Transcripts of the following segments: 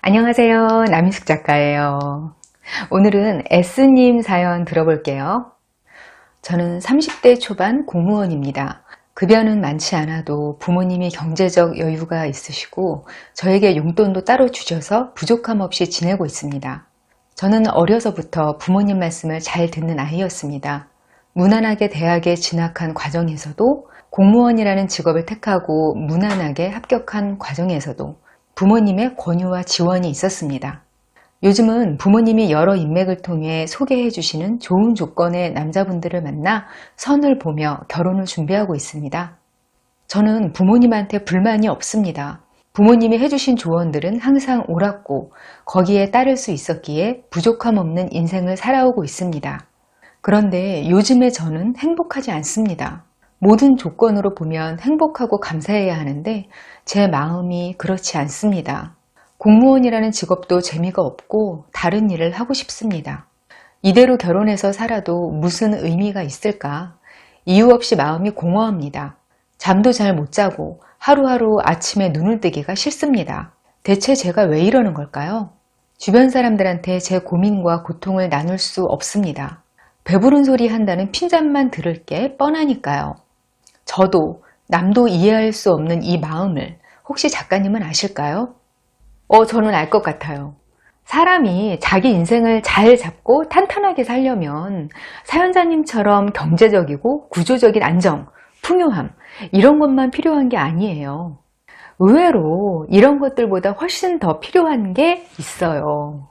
안녕하세요. 남희숙 작가예요. 오늘은 S님 사연 들어볼게요. 저는 30대 초반 공무원입니다. 급여는 많지 않아도 부모님이 경제적 여유가 있으시고 저에게 용돈도 따로 주셔서 부족함 없이 지내고 있습니다. 저는 어려서부터 부모님 말씀을 잘 듣는 아이였습니다. 무난하게 대학에 진학한 과정에서도 공무원이라는 직업을 택하고 무난하게 합격한 과정에서도 부모님의 권유와 지원이 있었습니다. 요즘은 부모님이 여러 인맥을 통해 소개해 주시는 좋은 조건의 남자분들을 만나 선을 보며 결혼을 준비하고 있습니다. 저는 부모님한테 불만이 없습니다. 부모님이 해주신 조언들은 항상 옳았고 거기에 따를 수 있었기에 부족함 없는 인생을 살아오고 있습니다. 그런데 요즘의 저는 행복하지 않습니다. 모든 조건으로 보면 행복하고 감사해야 하는데 제 마음이 그렇지 않습니다. 공무원이라는 직업도 재미가 없고 다른 일을 하고 싶습니다. 이대로 결혼해서 살아도 무슨 의미가 있을까? 이유 없이 마음이 공허합니다. 잠도 잘 못 자고 하루하루 아침에 눈을 뜨기가 싫습니다. 대체 제가 왜 이러는 걸까요? 주변 사람들한테 제 고민과 고통을 나눌 수 없습니다. 배부른 소리 한다는 핀잔만 들을 게 뻔하니까요. 저도 남도 이해할 수 없는 이 마음을 혹시 작가님은 아실까요? 저는 알 것 같아요. 사람이 자기 인생을 잘 잡고 탄탄하게 살려면 사연자님처럼 경제적이고 구조적인 안정, 풍요함 이런 것만 필요한 게 아니에요. 의외로 이런 것들보다 훨씬 더 필요한 게 있어요.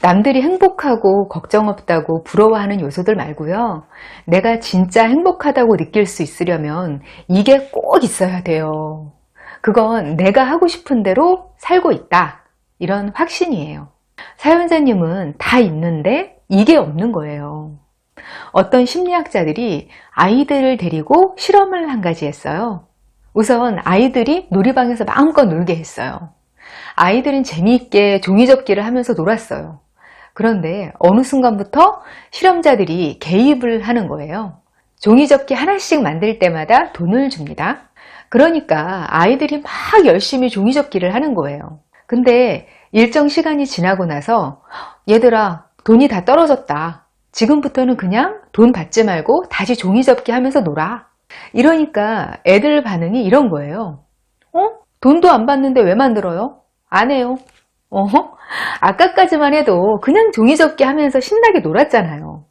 남들이 행복하고 걱정 없다고 부러워하는 요소들 말고요. 내가 진짜 행복하다고 느낄 수 있으려면 이게 꼭 있어야 돼요. 그건 내가 하고 싶은 대로 살고 있다. 이런 확신이에요. 사연자님은 다 있는데 이게 없는 거예요. 어떤 심리학자들이 아이들을 데리고 실험을 한 가지 했어요. 우선 아이들이 놀이방에서 마음껏 놀게 했어요. 아이들은 재미있게 종이접기를 하면서 놀았어요. 그런데 어느 순간부터 실험자들이 개입을 하는 거예요. 종이접기 하나씩 만들 때마다 돈을 줍니다. 그러니까 아이들이 막 열심히 종이접기를 하는 거예요. 근데 일정 시간이 지나고 나서 얘들아 돈이 다 떨어졌다. 지금부터는 그냥 돈 받지 말고 다시 종이접기 하면서 놀아. 이러니까 애들 반응이 이런 거예요. 돈도 안 받는데 왜 만들어요? 안 해요. 아까까지만 해도 그냥 종이접기 하면서 신나게 놀았잖아요.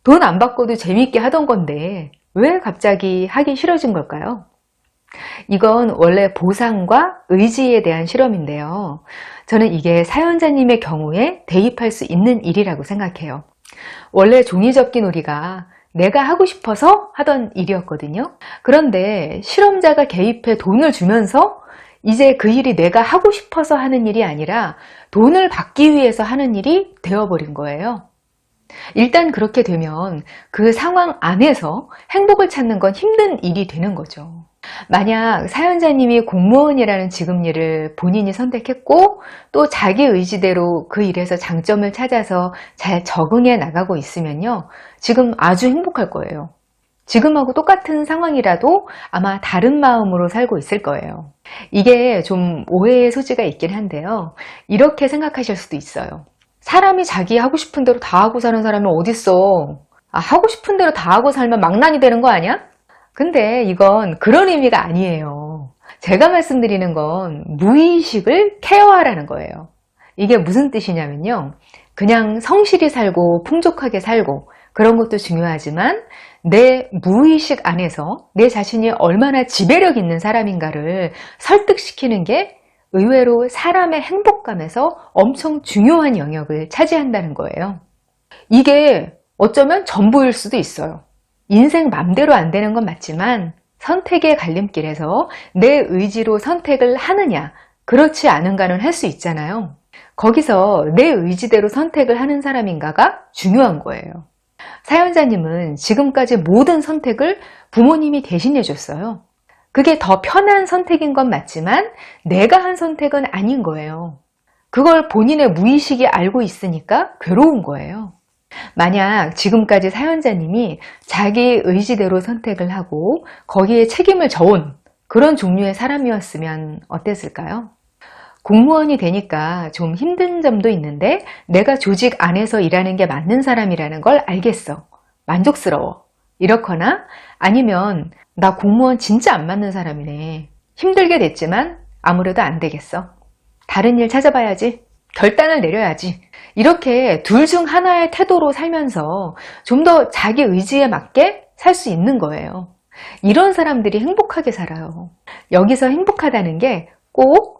돈 안 받고도 재미있게 하던 건데 왜 갑자기 하기 싫어진 걸까요? 이건 원래 보상과 의지에 대한 실험인데요. 저는 이게 사연자님의 경우에 대입할 수 있는 일이라고 생각해요. 원래 종이접기 놀이가 내가 하고 싶어서 하던 일이었거든요. 그런데 실험자가 개입해 돈을 주면서 이제 그 일이 내가 하고 싶어서 하는 일이 아니라 돈을 받기 위해서 하는 일이 되어버린 거예요. 일단 그렇게 되면 그 상황 안에서 행복을 찾는 건 힘든 일이 되는 거죠. 만약 사연자님이 공무원이라는 직업 일을 본인이 선택했고 또 자기 의지대로 그 일에서 장점을 찾아서 잘 적응해 나가고 있으면요. 지금 아주 행복할 거예요. 지금하고 똑같은 상황이라도 아마 다른 마음으로 살고 있을 거예요. 이게 좀 오해의 소지가 있긴 한데요. 이렇게 생각하실 수도 있어요. 사람이 자기 하고 싶은 대로 다 하고 사는 사람이 어딨어. 하고 싶은 대로 다 하고 살면 망난이 되는 거 아니야? 근데 이건 그런 의미가 아니에요. 제가 말씀드리는 건 무의식을 케어하라는 거예요. 이게 무슨 뜻이냐면요. 그냥 성실히 살고 풍족하게 살고 그런 것도 중요하지만 내 무의식 안에서 내 자신이 얼마나 지배력 있는 사람인가를 설득시키는 게 의외로 사람의 행복감에서 엄청 중요한 영역을 차지한다는 거예요. 이게 어쩌면 전부일 수도 있어요. 인생 맘대로 안 되는 건 맞지만 선택의 갈림길에서 내 의지로 선택을 하느냐 그렇지 않은가는 할 수 있잖아요. 거기서 내 의지대로 선택을 하는 사람인가가 중요한 거예요. 사연자님은 지금까지 모든 선택을 부모님이 대신해 줬어요. 그게 더 편한 선택인 건 맞지만 내가 한 선택은 아닌 거예요. 그걸 본인의 무의식이 알고 있으니까 괴로운 거예요. 만약 지금까지 사연자님이 자기 의지대로 선택을 하고 거기에 책임을 져온 그런 종류의 사람이었으면 어땠을까요? 공무원이 되니까 좀 힘든 점도 있는데 내가 조직 안에서 일하는 게 맞는 사람이라는 걸 알겠어. 만족스러워. 이렇거나 아니면 나 공무원 진짜 안 맞는 사람이네. 힘들게 됐지만 아무래도 안 되겠어. 다른 일 찾아봐야지. 결단을 내려야지. 이렇게 둘 중 하나의 태도로 살면서 좀 더 자기 의지에 맞게 살 수 있는 거예요. 이런 사람들이 행복하게 살아요. 여기서 행복하다는 게 꼭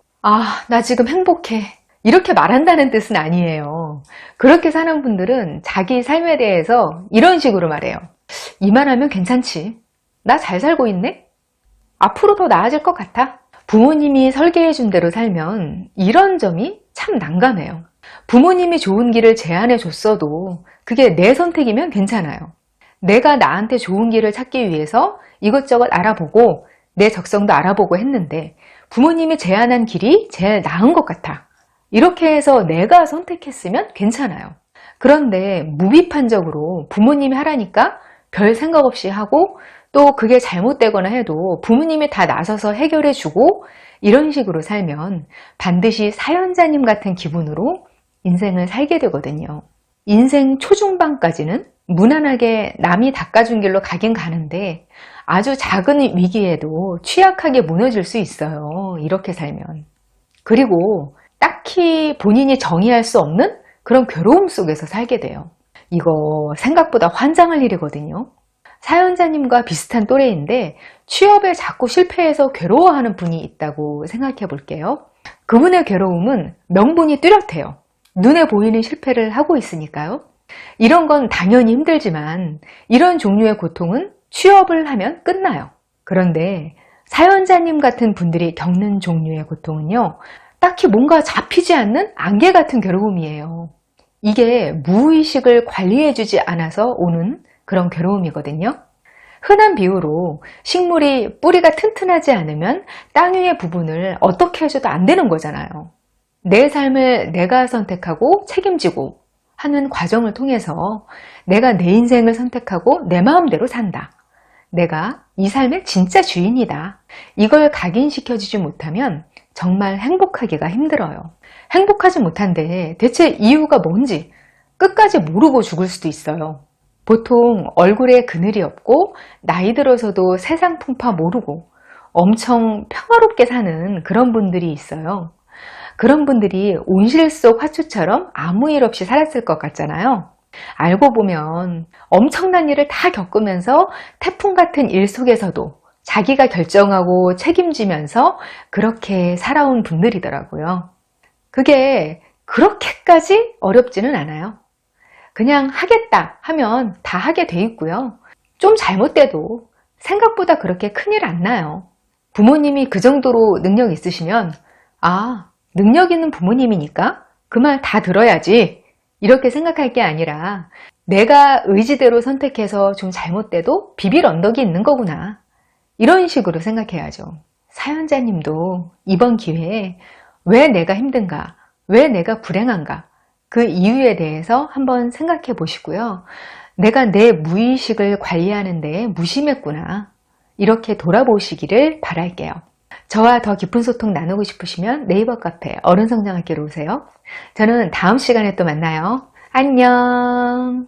나 지금 행복해. 이렇게 말한다는 뜻은 아니에요. 그렇게 사는 분들은 자기 삶에 대해서 이런 식으로 말해요. 이만하면 괜찮지. 나 잘 살고 있네? 앞으로 더 나아질 것 같아. 부모님이 설계해 준 대로 살면 이런 점이 참 난감해요. 부모님이 좋은 길을 제안해 줬어도 그게 내 선택이면 괜찮아요. 내가 나한테 좋은 길을 찾기 위해서 이것저것 알아보고 내 적성도 알아보고 했는데 부모님이 제안한 길이 제일 나은 것 같아. 이렇게 해서 내가 선택했으면 괜찮아요. 그런데 무비판적으로 부모님이 하라니까 별 생각 없이 하고 또 그게 잘못되거나 해도 부모님이 다 나서서 해결해 주고 이런 식으로 살면 반드시 사연자님 같은 기분으로 인생을 살게 되거든요. 인생 초중반까지는 무난하게 남이 닦아준 길로 가긴 가는데 아주 작은 위기에도 취약하게 무너질 수 있어요. 이렇게 살면. 그리고 딱히 본인이 정의할 수 없는 그런 괴로움 속에서 살게 돼요. 이거 생각보다 환장할 일이거든요. 사연자님과 비슷한 또래인데 취업에 자꾸 실패해서 괴로워하는 분이 있다고 생각해 볼게요. 그분의 괴로움은 명분이 뚜렷해요. 눈에 보이는 실패를 하고 있으니까요. 이런 건 당연히 힘들지만 이런 종류의 고통은 취업을 하면 끝나요. 그런데 사연자님 같은 분들이 겪는 종류의 고통은요, 딱히 뭔가 잡히지 않는 안개 같은 괴로움이에요. 이게 무의식을 관리해주지 않아서 오는 그런 괴로움이거든요. 흔한 비유로 식물이 뿌리가 튼튼하지 않으면 땅 위의 부분을 어떻게 해줘도 안 되는 거잖아요. 내 삶을 내가 선택하고 책임지고 하는 과정을 통해서 내가 내 인생을 선택하고 내 마음대로 산다. 내가 이 삶의 진짜 주인이다. 이걸 각인시켜주지 못하면 정말 행복하기가 힘들어요. 행복하지 못한데 대체 이유가 뭔지 끝까지 모르고 죽을 수도 있어요. 보통 얼굴에 그늘이 없고 나이 들어서도 세상 풍파 모르고 엄청 평화롭게 사는 그런 분들이 있어요. 그런 분들이 온실 속 화초처럼 아무 일 없이 살았을 것 같잖아요. 알고 보면 엄청난 일을 다 겪으면서 태풍 같은 일 속에서도 자기가 결정하고 책임지면서 그렇게 살아온 분들이더라고요. 그게 그렇게까지 어렵지는 않아요. 그냥 하겠다 하면 다 하게 돼 있고요. 좀 잘못돼도 생각보다 그렇게 큰일 안 나요. 부모님이 그 정도로 능력 있으시면 능력 있는 부모님이니까 그 말 다 들어야지 이렇게 생각할 게 아니라 내가 의지대로 선택해서 좀 잘못돼도 비빌 언덕이 있는 거구나. 이런 식으로 생각해야죠. 사연자님도 이번 기회에 왜 내가 힘든가, 왜 내가 불행한가 그 이유에 대해서 한번 생각해 보시고요. 내가 내 무의식을 관리하는 데 무심했구나. 이렇게 돌아보시기를 바랄게요. 저와 더 깊은 소통 나누고 싶으시면 네이버 카페 어른성장학교로 오세요. 저는 다음 시간에 또 만나요. 안녕.